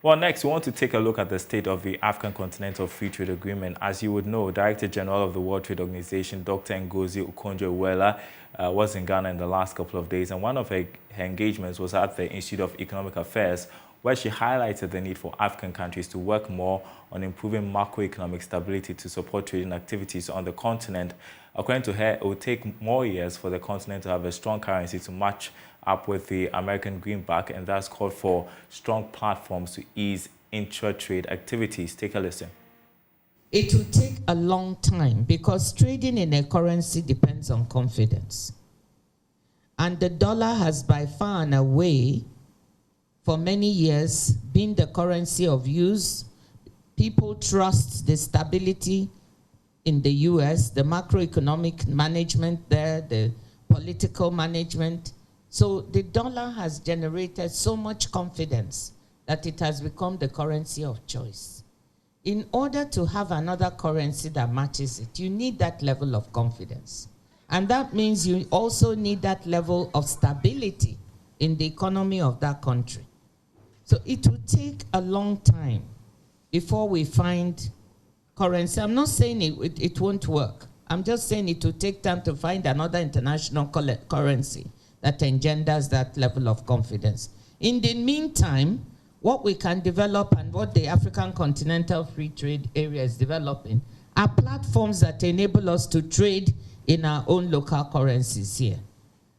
Well, next, we want to take a look at the state of the African Continental Free Trade Agreement. As you would know, Director General of the World Trade Organization, Dr. Ngozi Okonjo-Iweala, was in Ghana in the last couple of days, and one of her engagements was at the Institute of Economic Affairs, where she highlighted the need for African countries to work more on improving macroeconomic stability to support trading activities on the continent. According to her, it will take more years for the continent to have a strong currency to match up with the American greenback, and thus called for strong platforms to ease intra-trade activities. Take a listen. It will take a long time because trading in a currency depends on confidence. And the dollar has by far and away, for many years, been the currency of use. People trust the stability in the US, the macroeconomic management there, the political management. So the dollar has generated so much confidence that it has become the currency of choice. In order to have another currency that matches it, you need that level of confidence. And that means you also need that level of stability in the economy of that country. So it will take a long time before we find currency. I'm not saying it won't work. I'm just saying it will take time to find another international currency that engenders that level of confidence. In the meantime, what we can develop and what the African Continental Free Trade Area is developing are platforms that enable us to trade in our own local currencies here.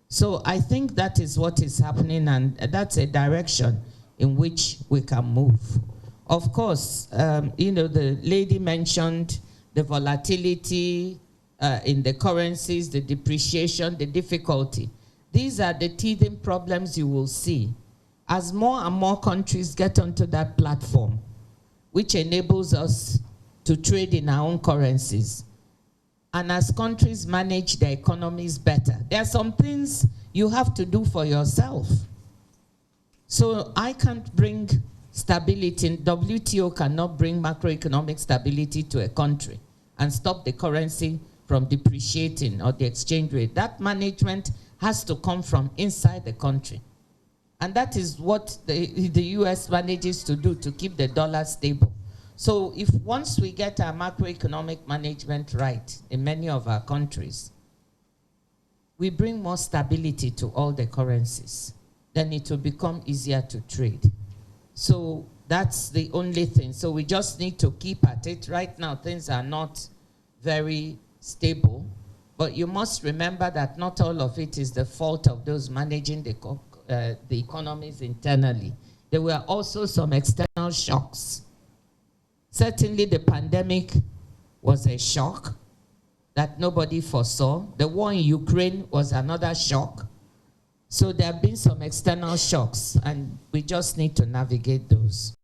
So I think that is what is happening, and that's a direction in which we can move. Of course, the lady mentioned the volatility in the currencies, the depreciation, the difficulty. These are the teething problems you will see as more and more countries get onto that platform, which enables us to trade in our own currencies. And as countries manage their economies better, there are some things you have to do for yourself. So I can't bring stability. WTO cannot bring macroeconomic stability to a country and stop the currency from depreciating or the exchange rate. That management has to come from inside the country. And that is what the US manages to do to keep the dollar stable. So if once we get our macroeconomic management right in many of our countries, we bring more stability to all the currencies, then it will become easier to trade. So that's the only thing. So we just need to keep at it. Right now, things are not very stable. But you must remember that not all of it is the fault of those managing the economies internally. There were also some external shocks. Certainly the pandemic was a shock that nobody foresaw. The war in Ukraine was another shock. So there have been some external shocks, and we just need to navigate those.